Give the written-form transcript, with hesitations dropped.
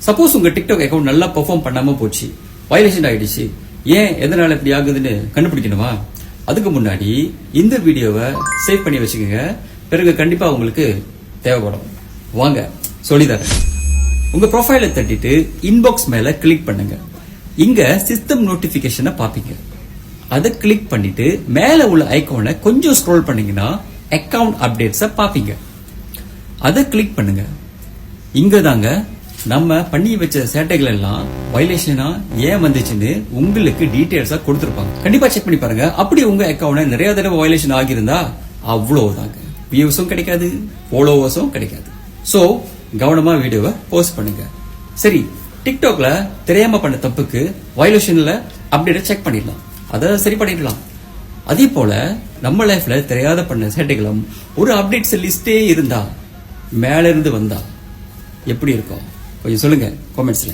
Suppose உங்க TikTok account நல்லா perform பண்ணாம போச்சு, வயலேஷன் ஆயிடுச்சு, ஏன் எதனால இப்படி ஆகுதுன்னு கண்டுபிடிக்கணுமா? அதுக்கு முன்னாடி இந்த வீடியோவை சேவ் பண்ணி வச்சுக்கோங்க. பிறகு கண்டிப்பா உங்களுக்கு தேவைப்படும். வாங்க சொல்லித்தரேன். உங்க ப்ரொஃபைலை தட்டிட்டு இன்பாக்ஸ் மேல கிளிக் பண்ணுங்க. இங்க சிஸ்டம் நோட்டிபிகேஷனை பாப்பீங்க. அதை கிளிக் பண்ணிட்டு மேல உள்ள ஐகானை கொஞ்சம் ஸ்க்ரோல் பண்ணீங்கன்னா அக்கவுண்ட் அப்டேட்ஸ பாப்பீங்க. அதை கிளிக் பண்ணுங்க. இங்க தாங்க நம்ம பண்ணி வச்ச சேட்டைகள் எல்லாம் வயலேஷனா ஏன் வந்துச்சுன்னு உங்களுக்கு டீடைல்ஸா கொடுத்திருப்பாங்க. கண்டிப்பா செக் பண்ணி பாருங்க. அப்படி உங்க அக்கவுண்ட் நிறைய தடவை வயலேஷன் ஆகியிருந்தா அவ்வளவுதாங்க, வியூஸும் கிடைக்காது, ஃபாலோவர்ஸும் கிடைக்காது. சோ கவனமா வீடியோவை போஸ்ட் பண்ணுங்க. சரி, டிக்டாக்ல தெரியாம பண்ண தப்புக்கு வயலேஷன்ல அப்டேட் செக் பண்ணிடலாம், அதை சரி பண்ணிடலாம். அதே போல நம்ம லைஃப்ல தெரியாத பண்ண சேட்டைகளும் ஒரு அப்டேட்ஸ் லிஸ்டே இருந்தா மேல இருந்து வந்தா எப்படி இருக்கும் கொஞ்சம் சொல்லுங்க கமெண்ட்ஸ்ல.